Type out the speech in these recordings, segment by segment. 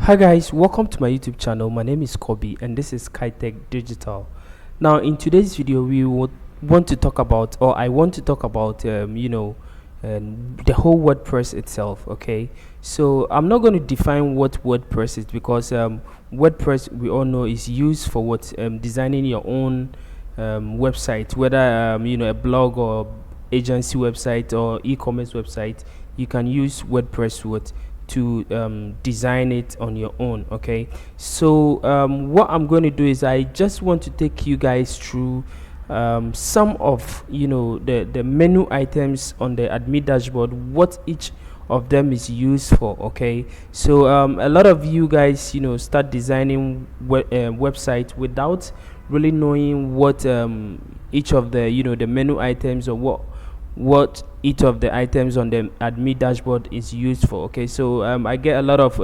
Hi guys, welcome to my YouTube channel. My name is Kobe and this is KaiTech Digital. Now in today's video we would want to talk about, or I want to talk about the whole WordPress itself. Okay, so I'm not going to define what WordPress is because WordPress, we all know, is used for what designing your own website, whether a blog or agency website or e-commerce website. You can use WordPress to design it on your own. Okay, so what I'm going to do is I just want to take you guys through some of the menu items on the admin dashboard, what each of them is used for. Okay, so a lot of you guys start designing website without really knowing what each of the menu items, or what each of the items on the admin dashboard is used for. Okay, so I get a lot of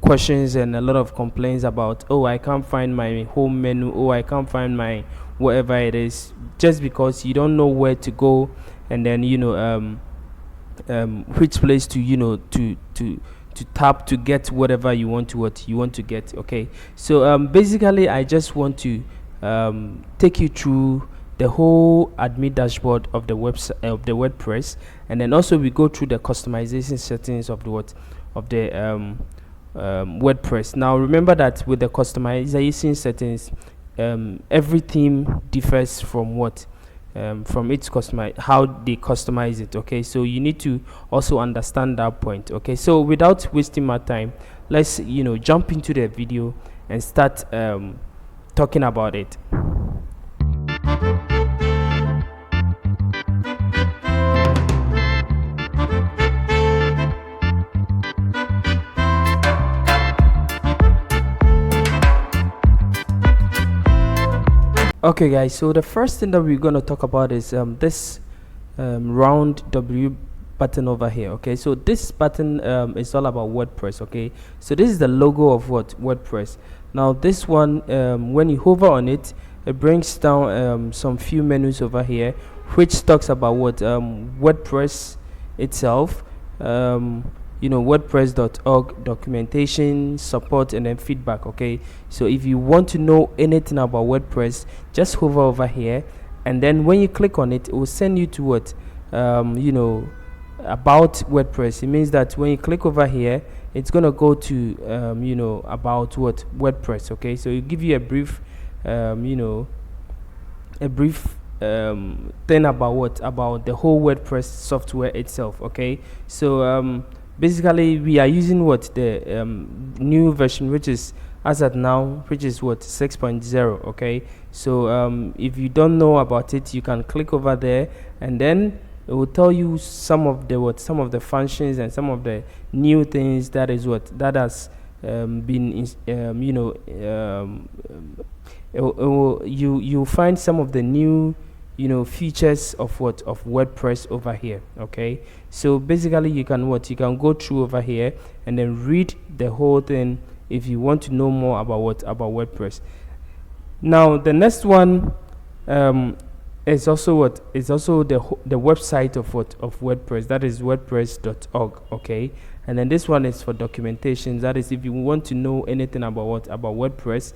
questions and a lot of complaints about, oh, I can't find my home menu, oh, I can't find my whatever it is, just because you don't know where to go, and then which place to to tap to get whatever you want to get. Okay, so basically I just want to take you through the whole admin dashboard of the website of the WordPress, and then also we go through the customization settings of the WordPress. Now remember that with the customization settings, every theme differs from from its how they customize it. Okay, so you need to also understand that point. Okay, so without wasting my time, let's jump into the video and start talking about it. Okay guys, so the first thing that we're going to talk about is this round W button over here. Okay, so this button is all about WordPress. Okay, so this is the logo of WordPress. Now this one, when you hover on it, it brings down some few menus over here, which talks about WordPress itself, WordPress.org, documentation, support, and then feedback. Okay, so if you want to know anything about WordPress, just hover over here, and then when you click on it, it will send you to about WordPress. It means that when you click over here, it's gonna go to about WordPress. Okay, so it give you a brief thing about the whole WordPress software itself. Okay, so basically we are using the new version, which is as at now, which is 6.0. okay, so if you don't know about it, you can click over there, and then it will tell you some of the functions and some of the new things that has been you'll find some of the new features of WordPress over here. Okay, so basically you can go through over here and then read the whole thing if you want to know more about WordPress. Now the next one is also the website of WordPress, that is WordPress.org. okay, and then this one is for documentation. That is, if you want to know anything about WordPress,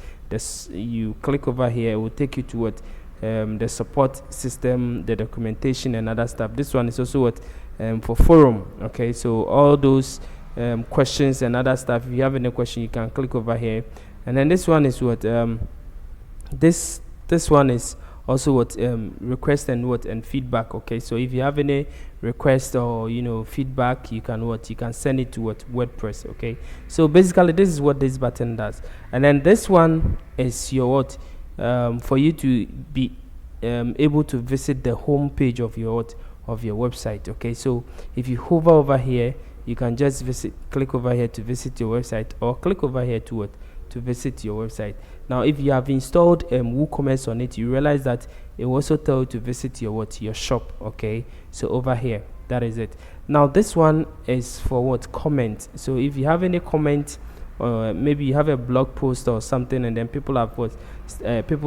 you click over here, it will take you to the support system, the documentation, and other stuff. This one is also for forum. Okay, so all those questions and other stuff, if you have any question, you can click over here. And then this one is this one is also request and feedback. Okay, so if you have any request or feedback, you can send it to WordPress. Okay, so basically this is what this button does. And then this one is your for you to be able to visit the home page of your website. Okay, so if you hover over here, you can just click over here to visit your website, or click over here to visit your website. Now if you have installed WooCommerce on it, you realize that it will also tell you to visit your shop. Okay, so over here, that is it. Now this one is for comment. So if you have any comment, or maybe you have a blog post or something, and then people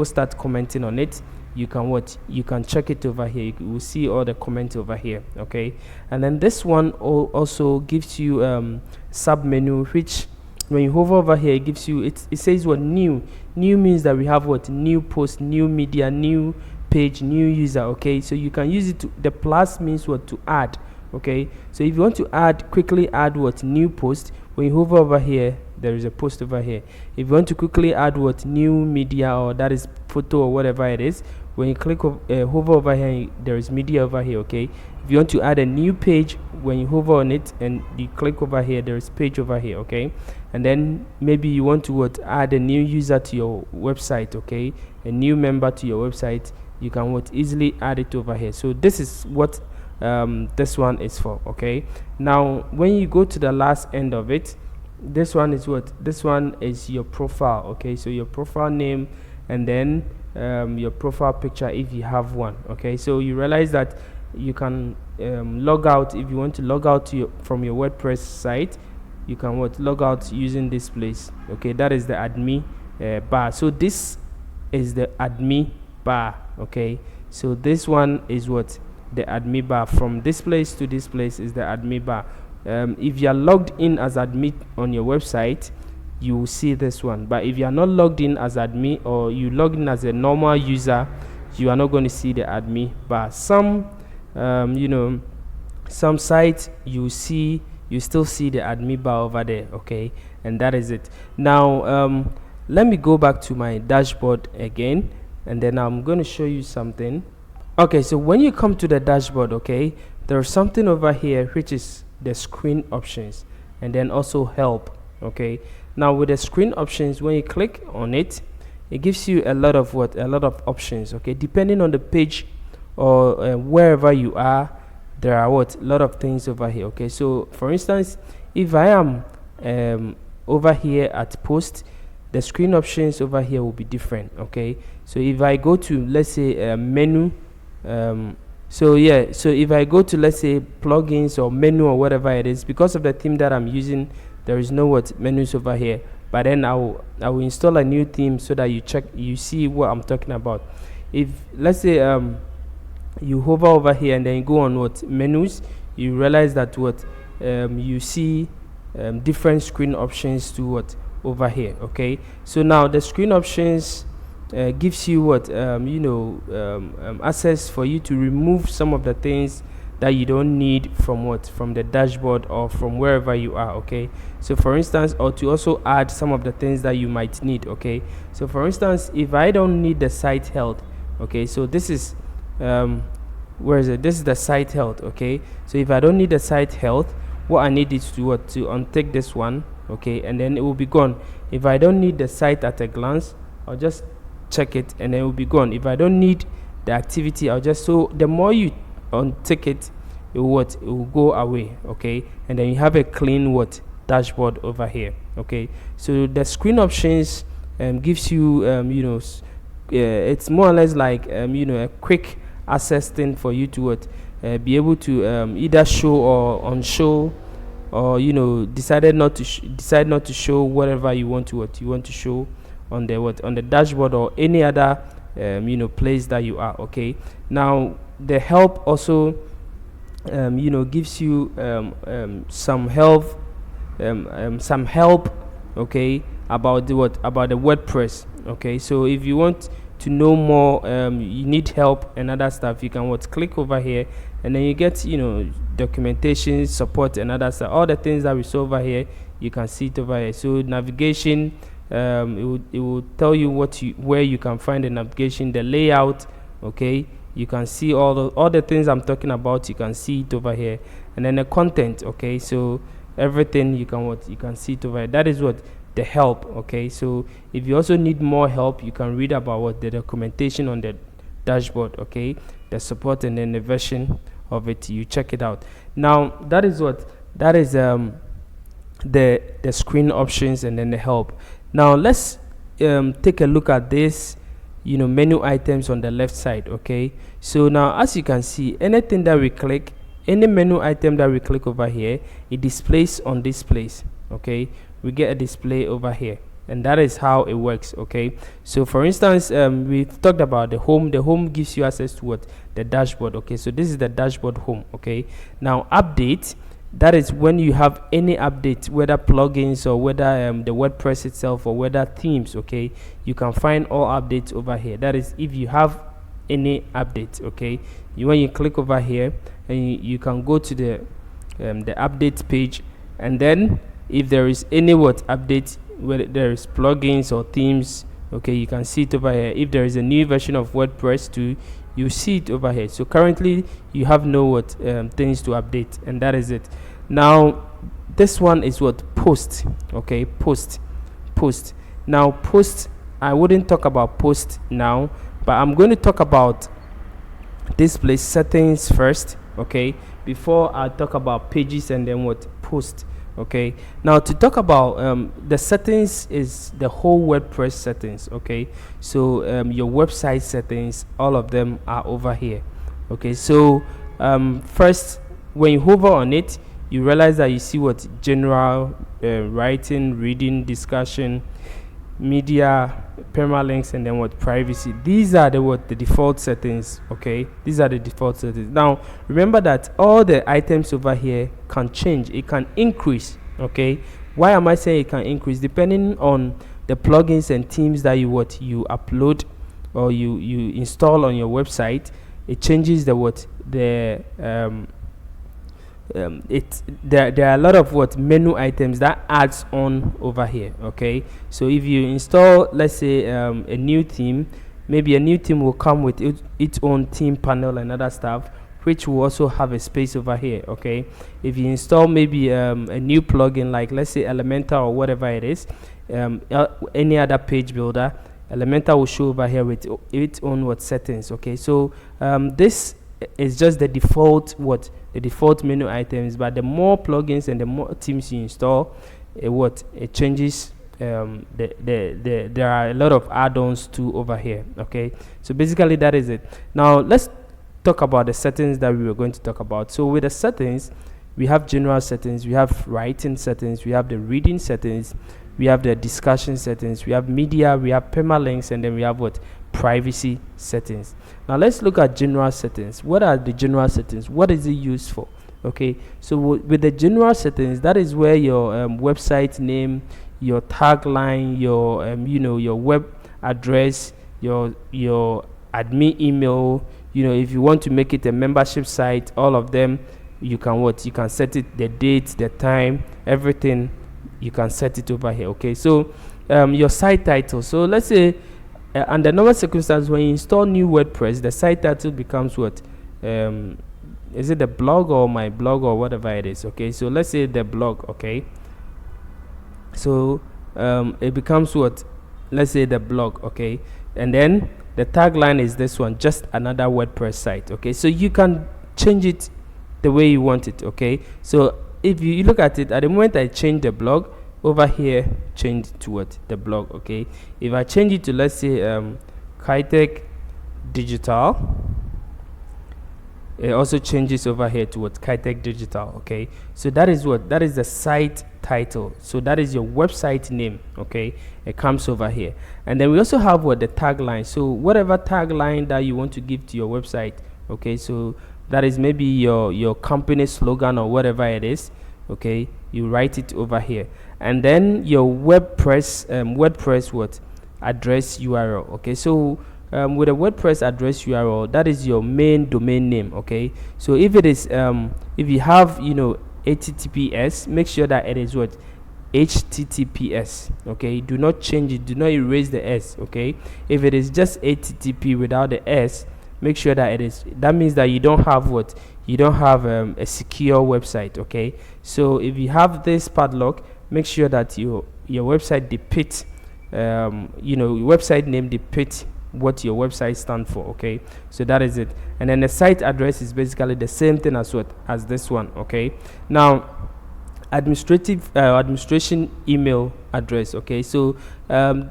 start commenting on it, you can check it over here. You will see all the comments over here. Okay, and then this one also gives you sub menu, which when you hover over here, it gives you, it says what new means that we have what new post, new media, new page, new user. Okay, so you can use it to, the plus means what to add. Okay, so if you want to quickly add what new post, when you hover over here, there is a post over here. If you want to quickly add what new media, or that is photo or whatever it is, when you click hover over here, there is media over here. Okay, if you want to add a new page, when you hover on it and you click over here, there is page over here. Okay, and then maybe you want to add a new user to your website. Okay, a new member to your website, you can easily add it over here. So this is what this one is for. Okay, now when you go to the last end of it, this one is this one is your profile. Okay, so your profile name, and then your profile picture if you have one. Okay, so you realize that you can log out. If you want to log out from your WordPress site, you can log out using this place. Okay, that is the admin bar. So this is the admin bar. Okay, so this one is the admin bar. From this place to this place is the admin bar. If you are logged in as admin on your website, you will see this one. But if you are not logged in as admin, or you log in as a normal user, you are not going to see the admin bar. Some some sites you still see the admin bar over there. Okay, and that is it. Now let me go back to my dashboard again, and then I'm going to show you something. Okay, so when you come to the dashboard, okay, there's something over here which is the screen options, and then also help. Okay, now with the screen options, when you click on it, it gives you a lot of options. Okay, depending on the page or wherever you are, there are a lot of things over here. Okay, so for instance, if I am over here at post, the screen options over here will be different. Okay, so if I go to, let's say, menu, so if I go to, let's say, plugins or menu or whatever it is, because of the theme that I'm using, there is no menus over here. But then I will install a new theme so that you see what I'm talking about. If, let's say, you hover over here and then you go on menus, you realize that you see different screen options to over here. Okay, so now the screen options gives you access for you to remove some of the things that you don't need from the dashboard or from wherever you are. Okay, so for instance, or to also add some of the things that you might need. Okay, so for instance, if I don't need the site health, okay, so this is where is it? This is the site health. Okay, so if I don't need the site health, what I need is to untick this one. Okay, and then it will be gone. If I don't need the site at a glance, I'll just check it and then it will be gone. If I don't need the activity, I'll just, so the more you untick it, it will go away. Okay, and then you have a clean dashboard over here. Okay, so the screen options gives you it's more or less like a quick access thing for you to be able to either show or unshow, or decide not to show whatever you want to show on the dashboard or any other place that you are. Okay, now the help also gives you some help okay, about the WordPress. Okay, so if you want to know more, you need help and other stuff, you can click over here, and then you get documentation, support, and other stuff. All the things that we saw over here, you can see it over here. So navigation, it will tell you where you can find the navigation, the layout. Okay, you can see all the things I'm talking about, you can see it over here. And then the content. Okay, so everything you can see it over here. That is the help. Okay, so if you also need more help, you can read about the documentation on the dashboard. Okay, the support, and then the version of it, you check it out. Now that is the screen options and then the help. Now let's take a look at this menu items on the left side. Okay, so now as you can see, anything that we click, any menu item that we click over here, it displays on this place. Okay, we get a display over here. and that is how it works. Okay, so for instance, we talked about the home. The home gives you access to what? The dashboard. Okay, so this is the dashboard home. Okay, now update, that is when you have any update, whether plugins or whether the WordPress itself or whether themes. Okay, you can find all updates over here. That is if you have any update. Okay, when you click over here, and you can go to the update page, and then if there is any update, whether there is plugins or themes, okay, you can see it over here. If there is a new version of WordPress too, you see it over here. So currently you have no things to update, and that is it. Now this one is post. Okay, post. Now post, I wouldn't talk about post now, but I'm going to talk about display settings first, okay, before I talk about pages and then post. Okay, now to talk about the settings is the whole WordPress settings. Okay, so your website settings, all of them are over here. Okay, so first, when you hover on it, you realize that you see general, writing, reading, discussion, media, permalinks, and then privacy. These are the default settings. Okay, these are the default settings. Now remember that all the items over here can change. It can increase. Okay, why am I saying it can increase? Depending on the plugins and themes that you upload or you install on your website, it changes there are a lot of menu items that adds on over here. Okay, so if you install, let's say, a new theme, maybe a new theme will come with its own theme panel and other stuff, which will also have a space over here. Okay, if you install maybe a new plugin, like let's say Elementor or whatever it is, any other page builder, Elementor will show over here with its own settings. Okay, so this is just the default the default menu items, but the more plugins and the more themes you install, it changes. There are a lot of add-ons too over here. Okay, so basically that is it. Now let's talk about the settings that we were going to talk about. So with the settings, we have general settings, we have writing settings, we have the reading settings, we have the discussion settings, we have media, we have permalinks, and then we have privacy settings. Now let's look at general settings. What are the general settings? What is it used for? Okay, so with the general settings, that is where your website name, your tagline, your your web address, your admin email, if you want to make it a membership site, all of them, you can set it, the date, the time, everything, you can set it over here. Okay, so your site title. So let's say under normal circumstances, when you install new WordPress, the site title becomes is it the blog or my blog or whatever it is? Okay, so let's say the blog. Okay, so it becomes let's say the blog. Okay, and then the tagline is this one, just another WordPress site. Okay, so you can change it the way you want it. Okay, so if you look at it, at the moment I change the blog, over here change to the blog. Okay, if I change it to, let's say, Kitech Digital, it also changes over here to Kitech Digital. Okay, so that is the site title. So that is your website name. Okay, it comes over here, and then we also have the tagline. So whatever tagline that you want to give to your website. Okay, so that is maybe your company slogan or whatever it is. Okay, you write it over here, and then your WordPress address URL. Okay, so with a WordPress address URL, that is your main domain name. Okay, so if it is if you have HTTPS, make sure that it is HTTPS. Okay, do not change it, do not erase the S. Okay, if it is just HTTP without the S, make sure that that means that you don't have a secure website. Okay, so if you have this padlock, make sure that your website depicts your website name depicts what your website stands for. Okay, so that is it. And then the site address is basically the same thing as this one. Okay, now administration email address. Okay, so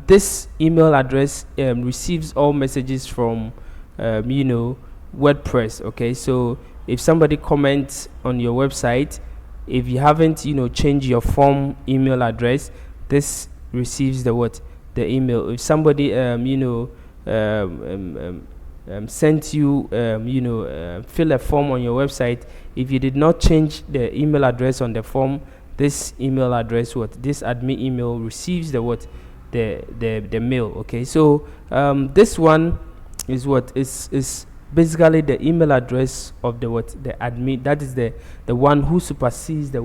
this email address receives all messages from WordPress. Okay, so if somebody comments on your website, if you haven't changed your form email address, this receives the what, the email. If somebody sent you fill a form on your website, if you did not change the email address on the form, this email address, this admin email receives the the mail. Okay, so this one is is basically the email address of the admin. That is the one who supersedes the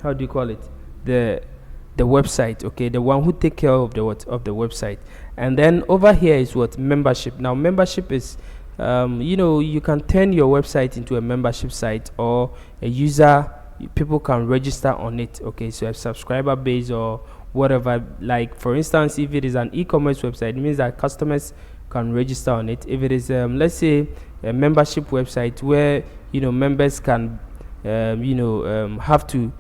how do you call it, the website. Okay, the one who take care of the website. And then over here is membership. Now membership is you can turn your website into a membership site, or a user, people can register on it. Okay, so a subscriber base or whatever. Like for instance, if it is an e-commerce website, it means that customers can register on it. If it is let's say a membership website where members can have to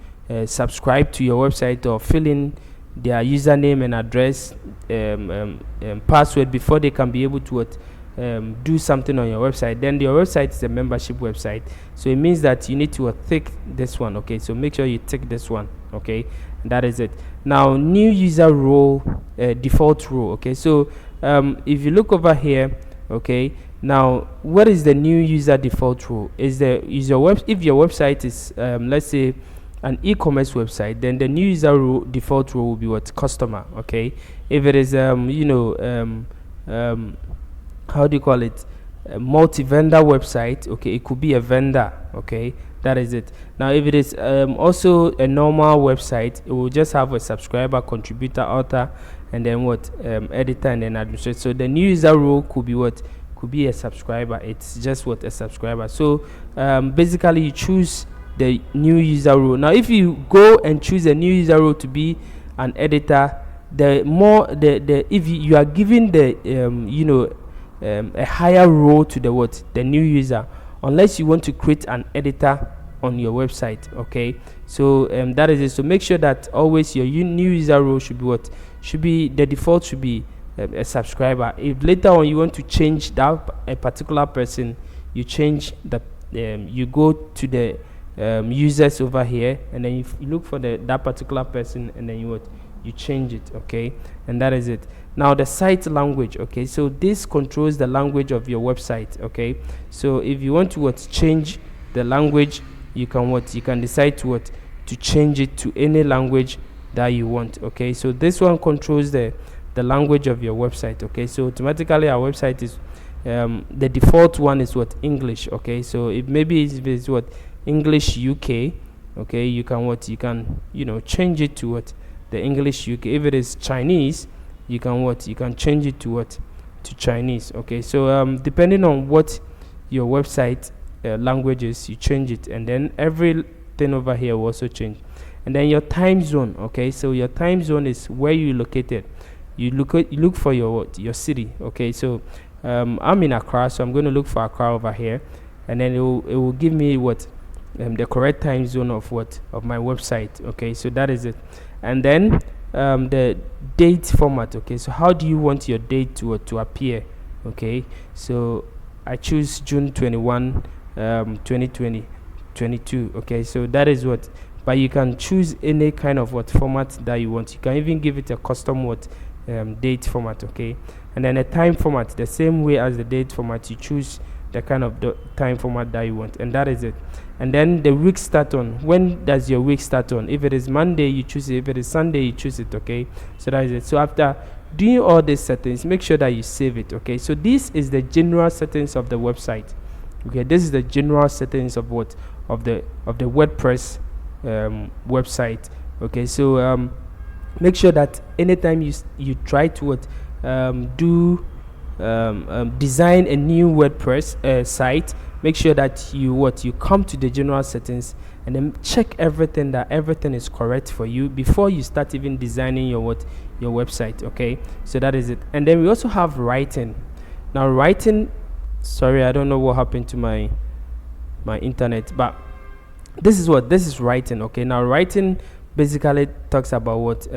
subscribe to your website or fill in their username and address, password before they can be able to do something on your website, then your website is a membership website. So it means that you need to tick this one. Okay, so make sure you tick this one. Okay, and that is it. Now new user role, default role. Okay, so if you look over here, okay, now what is the new user default role? If your website is let's say an e-commerce website, then the new user role, default role, will be customer. Okay, if it is how do you call it, a multi-vendor website, okay, it could be a vendor. Okay, that is it. Now if it is also a normal website, it will just have a subscriber, contributor, author, and then editor, and then administrator. So the new user role could be a subscriber. It's just a subscriber. So basically you choose the new user role. Now if you go and choose a new user role to be an editor, the more if you are giving the a higher role to the new user, unless you want to create an editor on your website. Okay, so that is it. So make sure that always your new user role should be the default should be a subscriber. If later on you want to change that a particular person, you change the you go to the users over here, and then you look for that particular person, and then you change it. Okay, and that is it. Now the site language. Okay, so this controls the language of your website. Okay, so if you want to change the language, you can decide to change it to any language that you want. Okay, so this one controls the language of your website. Okay, so automatically our website is the default one is English. Okay, so if it's English UK, okay, you can change it to the English UK. If it is Chinese, you can change it to Chinese. Okay, so depending on what your website language is, you change it, and then everything over here will also change. And then your time zone. Okay, so your time zone is where you located. You look for your city. Okay, so I'm in Accra, so I'm going to look for Accra over here, and then it will give me the correct time zone of my website. Okay, so that is it. And then the date format. Okay, so how do you want your date to appear? Okay, so I choose June 21 2020 22. Okay, so that is but you can choose any kind of format that you want. You can even give it a custom date format. Okay, and then a time format, the same way as the date format, you choose the kind of time format that you want, and that is it. And then the week start on. When does your week start on? If it is Monday, you choose it. If it is Sunday, you choose it. Okay, so that is it. So after doing all these settings, make sure that you save it. Okay, so this is the general settings of the website. Okay, this is the general settings of the WordPress website. Okay, so make sure that anytime you try to design a new WordPress site, make sure that you come to the general settings and then check that everything is correct for you before you start even designing your website. Okay, so that is it. And then we also have writing. Now writing, sorry, I don't know what happened to my internet, but this is writing. Okay, now writing basically talks about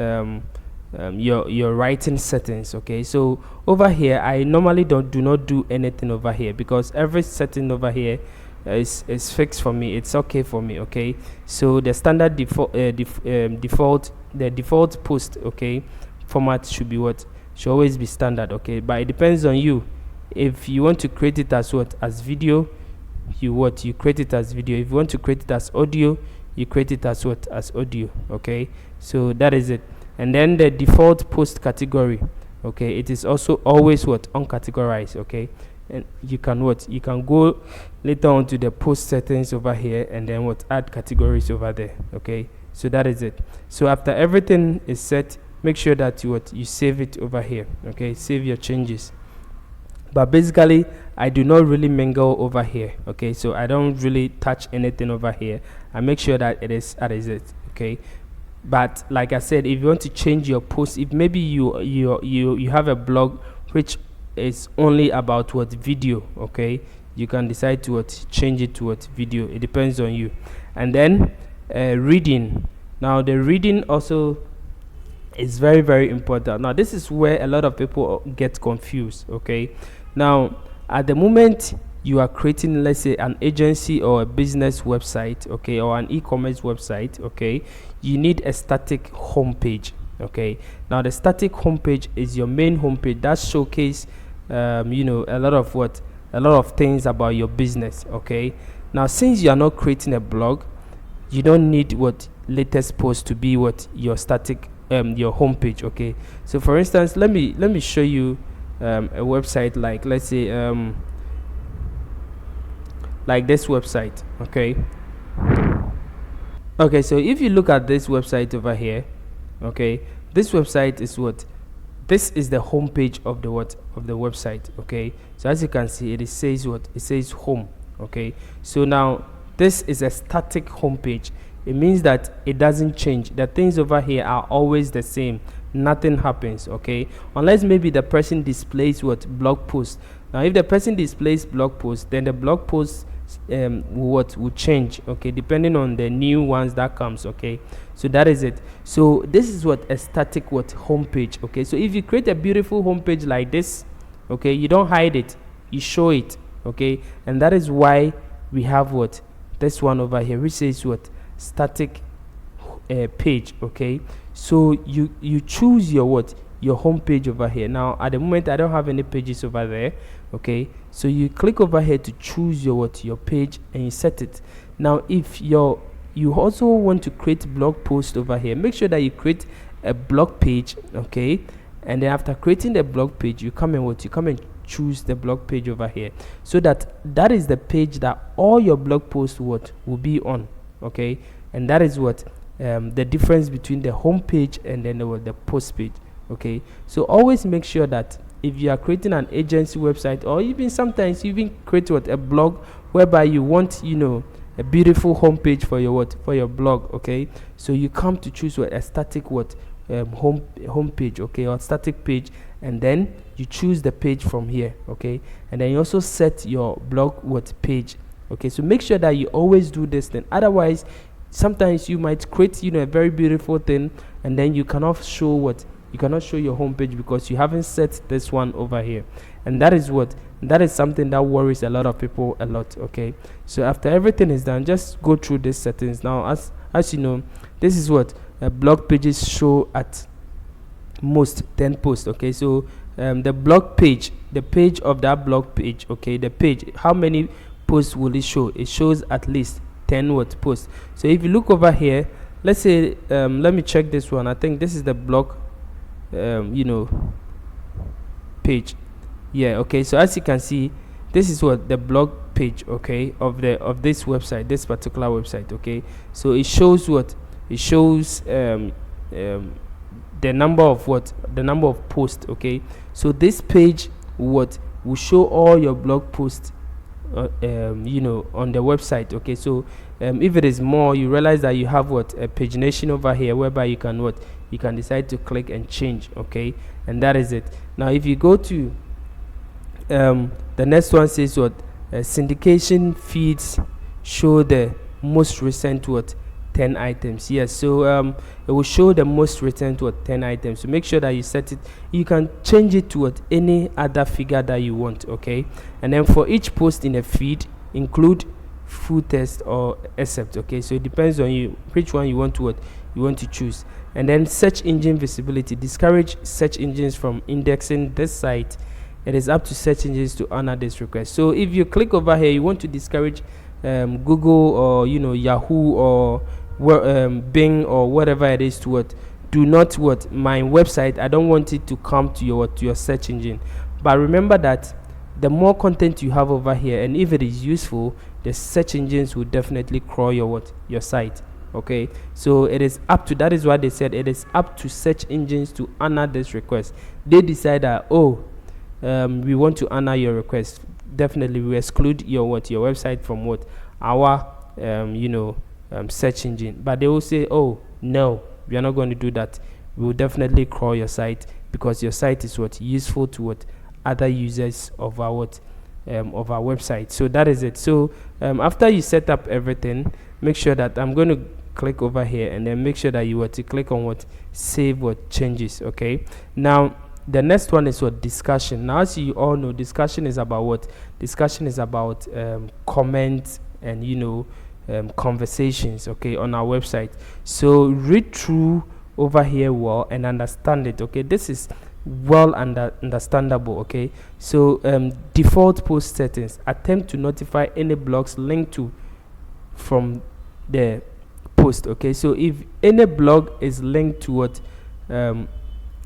your writing settings. Okay, so over here I normally do not do anything over here, because every setting over here is fixed for me. It's okay for me. Okay, so the standard default post, okay, format should be what, should always be standard. Okay, but it depends on you. If you want to create it as what, as video, you create it as video. If you want to create it as audio, you create it as what, as audio. Okay, so that is it. And then the default post category, okay, it is also always what, uncategorized. Okay, and you can what, you can go later on to the post settings over here and then what, add categories over there. Okay, so that is it. So after everything is set, make sure that you save it over here. Okay, save your changes. But basically I do not really mingle over here. Okay, so I don't really touch anything over here. I make sure that it is it. Okay, but like I said, if you want to change your post, if maybe you have a blog which is only about what, video, okay, you can decide to what, change it to what, video. It depends on you. And then reading. Now the reading also is very, very important. Now this is where a lot of people get confused. Okay, now at the moment you are creating, let's say, an agency or a business website, okay, or an e-commerce website, okay, you need a static homepage. Okay, now the static homepage is your main homepage that showcase a lot of things about your business. Okay, now since you are not creating a blog, you don't need what, latest post to be what, your static your homepage. Okay, so for instance, let me show you a website, like, let's say like this website. Okay, so if you look at this website over here, okay, this website is what, this is the homepage of the website. Okay, so as you can see, it says what, it says home. Okay, so now this is a static homepage. It means that it doesn't change. The things over here are always the same. Nothing happens. Okay, unless maybe the person displays what, blog post. Now if the person displays blog post, then the blog post will change. Okay, depending on the new ones that comes. Okay, so that is it. So this is what, a static what, homepage. Okay, so if you create a beautiful homepage like this, okay, you don't hide it, you show it. Okay, and that is why we have what, this one over here, which says what, static page. Okay, so you choose your what, your home page over here. Now at the moment I don't have any pages over there. Okay, so you click over here to choose your what, your page, and you set it. Now if you also want to create blog post over here, make sure that you create a blog page. Okay, and then after creating the blog page, you come and choose the blog page over here, so that is the page that all your blog posts will be on. Okay, and that is what the difference between the home page and then the post page. Okay, so always make sure that if you are creating an agency website, or even sometimes you even create a blog whereby you want a beautiful home page for your blog. Okay, so you come to choose a static home page, okay, or static page, and then you choose the page from here. Okay, and then you also set your blog page. Okay, so make sure that you always do this thing. Otherwise, sometimes you might create a very beautiful thing, and then you cannot show your homepage because you haven't set this one over here. And that is something that worries a lot of people a lot. Okay, so after everything is done, just go through these settings. Now as you know, this is what blog pages show at most 10 posts. Okay, so the blog page, the page of that blog page, okay, the page, how many posts will it show? It shows at least 10 posts. So if you look over here, let's say let me check this one. I think this is the blog page. Yeah, okay, so as you can see, this is what the blog page, okay, of this website, this particular website. Okay, so it shows the number of posts. Okay, so this page will show all your blog posts on the website. Okay, so if it is more, you realize that you have a pagination over here, whereby you can decide to click and change. Okay, and that is it. Now if you go to the next one, says syndication feeds show the most recent 10 items. Yes, so it will show the most recent 10 items. So make sure that you set it. You can change it to any other figure that you want. Okay, and then for each post in a feed, include full text or except. Okay, so it depends on you which one you want to choose. And then search engine visibility, discourage search engines from indexing this site. It is up to search engines to honor this request. So if you click over here, you want to discourage Google or Yahoo or Bing or whatever it is to do not my website, I don't want it to come to your search engine. But remember that the more content you have over here, and if it is useful, the search engines will definitely crawl your site. Okay, so it is up to, that is why they said it is up to search engines to honor this request. They decide that, we want to honor your request, definitely we exclude your website from our search engine. But they will say, oh no, we are not going to do that. We will definitely crawl your site because your site is useful to other users of our website. So that is it. So after you set up everything, make sure that I'm going to click over here, and then make sure that you to click on save changes. Okay, now the next one is discussion. Now, as you all know, discussion is about discussion is about comments and conversations, okay, on our website. So read through over here well and understand it. Okay, this is well understandable. Okay, so default post settings, attempt to notify any blogs linked to from the post. Okay, so if any blog is linked to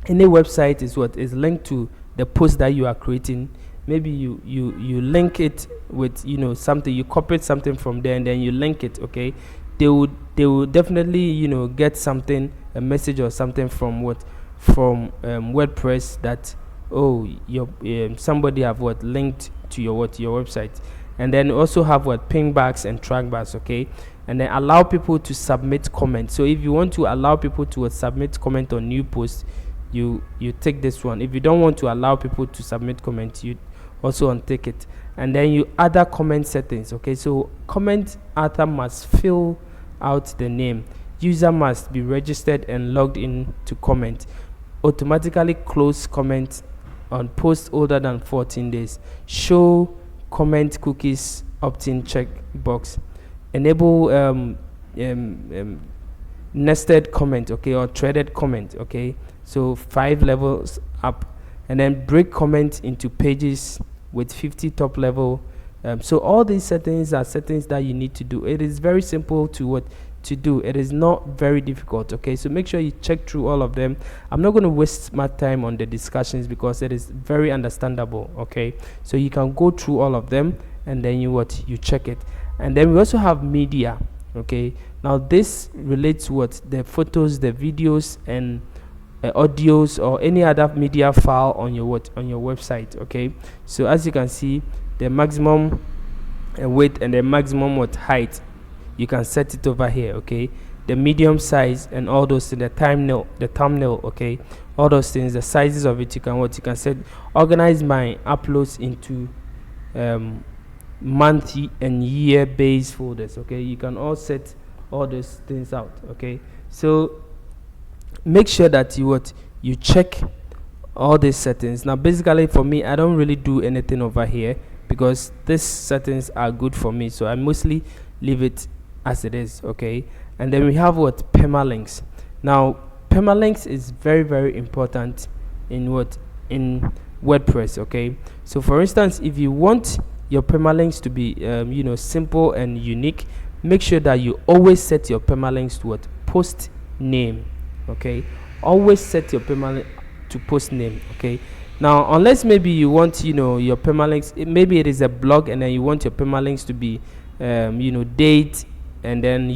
any website is linked to the post that you are creating, maybe you link it with something, you copied something from there and then you link it. Okay, they will definitely get something, a message or something from WordPress that somebody have linked to your website. And then also have pingbacks and trackbacks. Okay, and then allow people to submit comments. So if you want to allow people to submit comment on new posts, you take this one. If you don't want to allow people to submit comments, you also untick it. And then you other comment settings. Okay, so comment author must fill out the name, user must be registered and logged in to comment, automatically close comment on posts older than 14 days, show comment cookies opt-in check box, enable nested comment, okay, or threaded comment. Okay, so 5 levels up, and then break comment into pages with 50 top level. So all these settings are settings that you need to do. It is very simple to do. It is not very difficult. Okay, so make sure you check through all of them. I'm not going to waste my time on the discussions because it is very understandable. Okay, so you can go through all of them and then you check it. And then we also have media. Okay, now this relates the photos, the videos, and audios or any other media file on your website. Okay, so as you can see, the maximum width and the maximum height, you can set it over here. Okay, the medium size and all those things, the thumbnail, okay, all those things, the sizes of it, you can set. Organize my uploads into month and year based folders. Okay, you can all set all those things out. Okay, so make sure that you check all these settings. Now basically for me, I don't really do anything over here because these settings are good for me, so I mostly leave it as it is. Okay, and then we have permalinks. Now permalinks is very, very important in WordPress. Okay, so for instance, if you want your permalinks to be simple and unique, make sure that you always set your permalinks to post name. Okay, always set your permalink to post name. Okay, now unless maybe you want your permalinks, maybe it is a blog and then you want your permalinks to be date, and then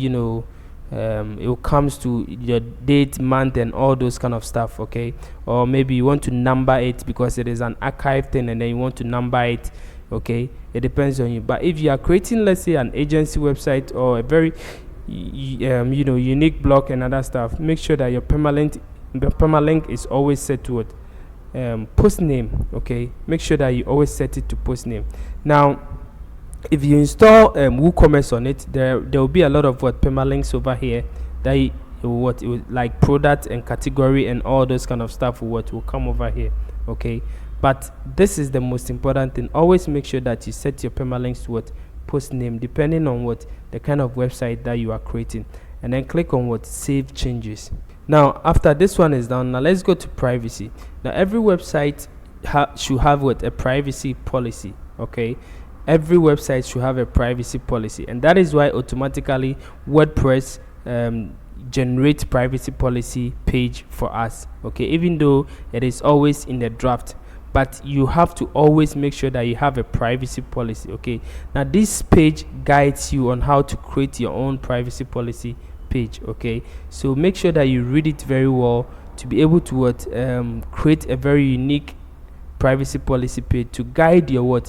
it comes to your date, month, and all those kind of stuff. Okay, or maybe you want to number it because it is an archive thing and then you want to number it. Okay, it depends on you. But if you are creating, let's say, an agency website or a very unique blog and other stuff, make sure that your permalink is always set to post name. Okay, make sure that you always set it to post name. Now if you install WooCommerce on it, there will be a lot of permalinks over here that it will like product and category and all those kind of stuff will come over here. Okay, but this is the most important thing. Always make sure that you set your permalinks to post name depending on what the kind of website that you are creating, and then click on what save changes. Now after this one is done, now let's go to privacy. Now every website should have what a privacy policy. Okay, every website should have a privacy policy, and that is why automatically WordPress generate privacy policy page for us. Okay, even though it is always in the draft, but you have to always make sure that you have a privacy policy. Okay, now this page guides you on how to create your own privacy policy page. Okay, so make sure that you read it very well to be able to create a very unique privacy policy page to guide your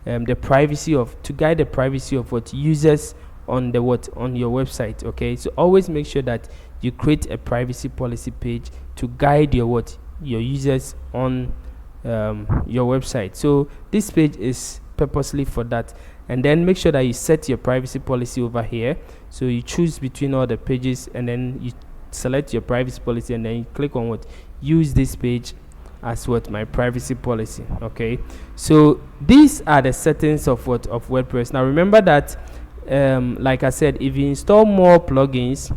the privacy of what users on the on your website. Okay, so always make sure that you create a privacy policy page to guide your users on your website. So this page is purposely for that. And then make sure that you set your privacy policy over here. So you choose between all the pages, and then you select your privacy policy, and then you click on use this page as my privacy policy. Okay, so these are the settings of WordPress. Now remember that like I said, if you install more plugins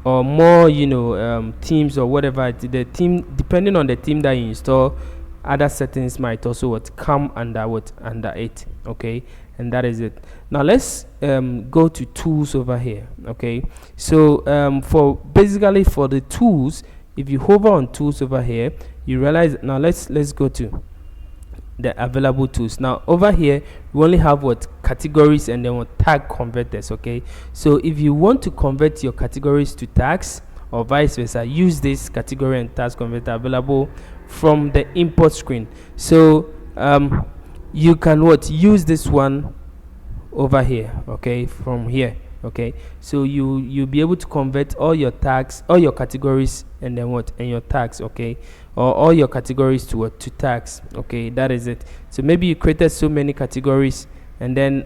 or more themes or whatever, the theme, depending on the theme that you install, other settings might also come under it. Okay, and that is it. Now let's go to tools over here. Okay, so for the tools, if you hover on tools over here, you realize, now let's go to the available tools. Now over here we only have categories and then tag converters. Okay, so if you want to convert your categories to tags or vice versa, use this category and tags converter available from the import screen. So you can use this one over here. Okay, from here. Okay, so you'll be able to convert all your tags, all your categories, and then and your tags. Okay, or all your categories to tags. Okay, that is it. So maybe you created so many categories, and then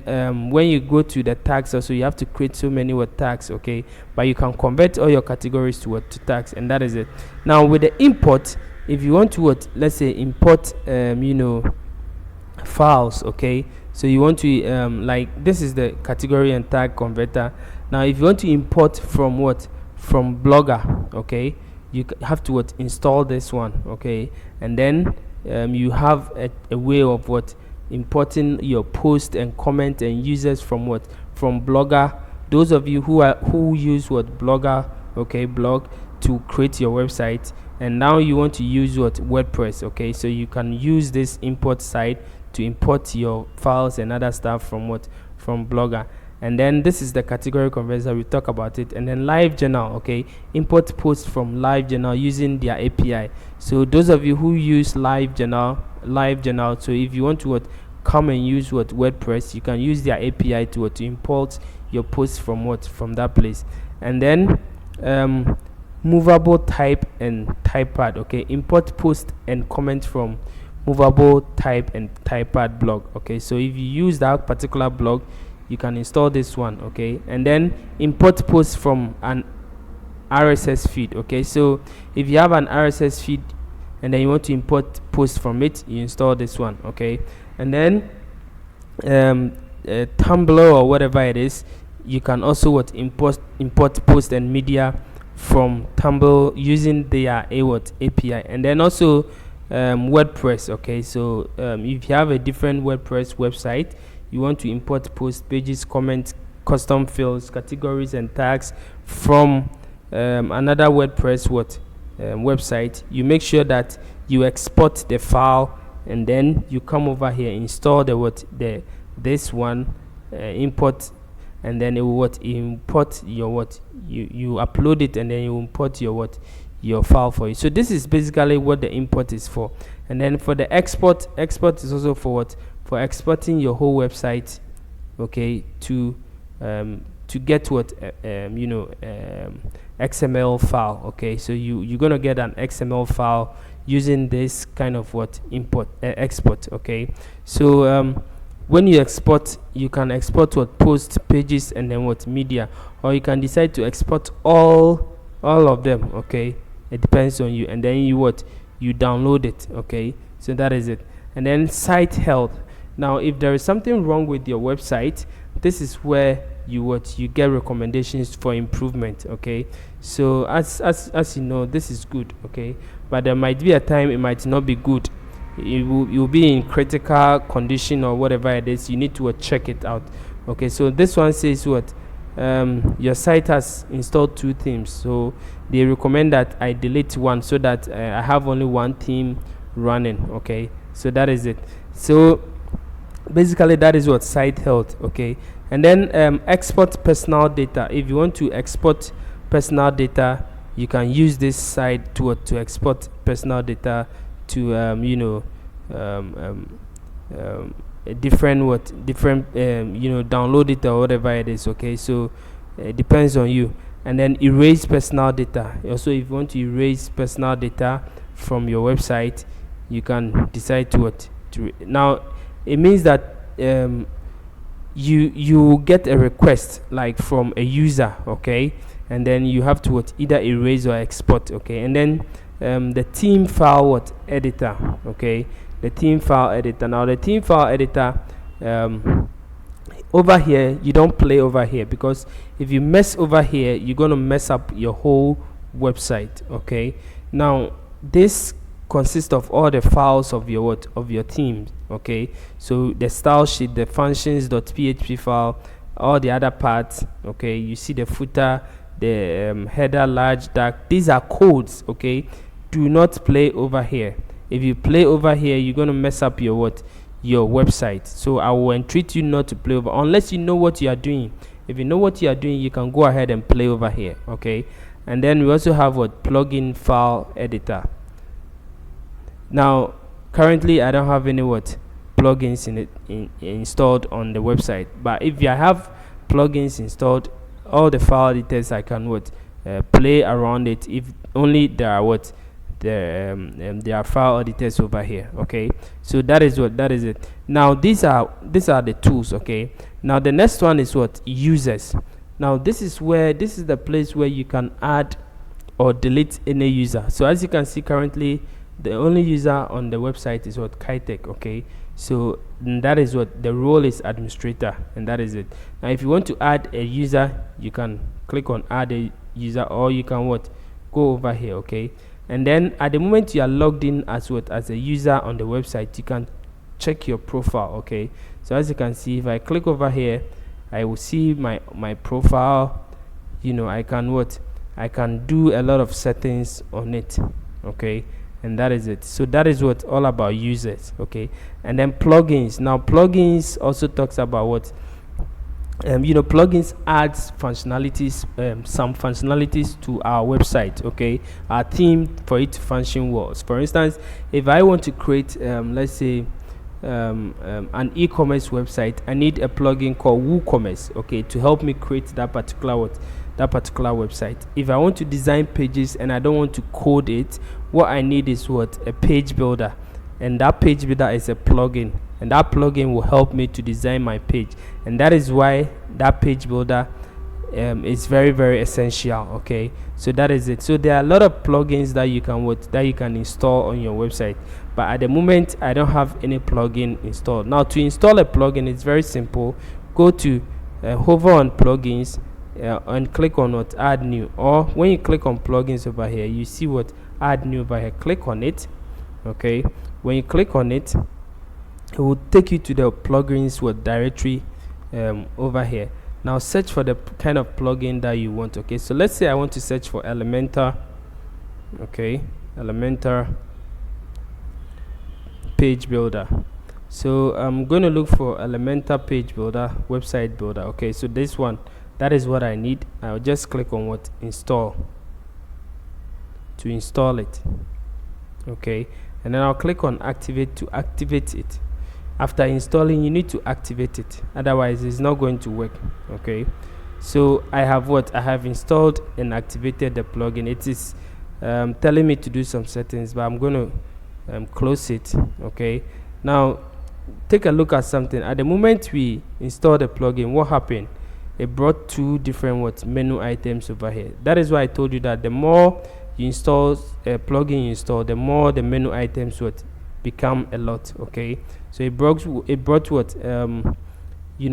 when you go to the tags also, you have to create so many tags. Okay, but you can convert all your categories to tags, and that is it. Now with the import, if you want to let's say import files. Okay, so you want to like this is the category and tag converter. Now if you want to import from Blogger, okay, you have to install this one. Okay, and then you have a way of importing your post and comment and users from Blogger. Those of you who use Blogger, okay, blog, to create your website, and now you want to use WordPress. Okay, so you can use this import site to import your files and other stuff from Blogger. And then this is the category converter, we talk about it. And then live journal. Okay, import posts from live journal using their API. So those of you who use live journal, so if you want to come and use WordPress, you can use their API to import your posts from that place. And then movable type and typepad. Okay, import post and comment from movable type and typepad blog. Okay, so if you use that particular blog, you can install this one. Okay, and then import posts from an RSS feed. Okay, so if you have an RSS feed and then you want to import posts from it, you install this one. Okay, and then Tumblr or whatever it is, you can also import post and media from Tumblr using their API. And then also WordPress. Okay, so if you have a different WordPress website, you want to import post, pages, comments, custom fields, categories and tags from another WordPress website, you make sure that you export the file, and then you come over here, install this one, import, and then it will import your you upload it, and then you import your file for you. So this is basically what the import is for. And then for the export is also for exporting your whole website, okay, to get XML file. Okay, so you're gonna get an XML file using this kind of export. Okay, so when you export, you can export post, pages, and then media, or you can decide to export all of them. Okay, it depends on you. And then you download it. Okay, so that is it. And then site health. Now if there is something wrong with your website, this is where you get recommendations for improvement. Okay, so as you know, this is good. Okay, but there might be a time it might not be good. You'll be in critical condition or whatever it is. You need to check it out. Okay, so this one says what, your site has installed 2 themes, so they recommend that I delete one so that I have only one theme running. Okay, so that is it. So basically that is what site health. Okay, and then export personal data. If you want to export personal data, you can use this site to export personal data to a different download it or whatever it is. Okay, so it depends on you. And then erase personal data. Also, if you want to erase personal data from your website, you can decide now it means that you get a request like from a user. Okay, and then you have to either erase or export. Okay, and then the theme file editor. Okay, the theme file editor. Now the theme file editor, over here you don't play over here, because if you mess over here you're going to mess up your whole website. Okay, now this consists of all the files of your theme. Okay, so the style sheet, the functions.php file, all the other parts. Okay, you see the footer, the header, large, dark, these are codes. Okay, do not play over here. If you play over here, you're going to mess up your website. So I will entreat you not to play over unless you know what you are doing. If you know what you are doing, you can go ahead and play over here. Okay, and then we also have plugin file editor. Now currently I don't have any plugins installed on the website, but if I have plugins installed, all the file editors I can play around it, if only there are there are file editors over here. Okay, so that is it. Now these are the tools. Okay, now the next one is users. Now this is the place where you can add or delete any user. So as you can see, currently the only user on the website is Kitech. Okay, so that is the role is administrator, and that is it. Now if you want to add a user, you can click on add a user, or you can go over here. Okay, and then at the moment you are logged in as a user on the website, you can check your profile. Okay, so as you can see, if I click over here, I will see my profile. I can do a lot of settings on it. Okay, and that is it. So that is all about users. Okay, and then plugins. Now plugins also talks about plugins adds functionalities, some functionalities to our website. Okay, our theme for it to function well. For instance, if I want to create let's say an e-commerce website, I need a plugin called WooCommerce, okay, to help me create that particular website. If I want to design pages and I don't want to code it, what I need is a page builder, and that page builder is a plugin, and that plugin will help me to design my page, and that is why that page builder is very, very essential. Okay, so that is it. So there are a lot of plugins that you can install on your website, but at the moment I don't have any plugin installed. Now to install a plugin, it's very simple. Go to hover on plugins and click on add new, or when you click on plugins over here, you see add new over here. Click on it. Okay, when you click on it, it will take you to the plugins directory over here. Now search for the kind of plugin that you want. Okay, so let's say I want to search for Elementor. Okay, Elementor page builder. So I'm going to look for Elementor page builder, website builder. Okay, so this one, that is what I need. I'll just click on install to install it. Okay, and then I'll click on activate to activate it. After installing, you need to activate it, otherwise it's not going to work. Okay, so I have installed and activated the plugin. It is telling me to do some settings, but I'm going to close it. Okay, now take a look at something. At the moment we installed the plugin, what happened? It brought 2 different menu items over here. That is why I told you that the more you install a plugin, the more the menu items become a lot. Okay, so it brought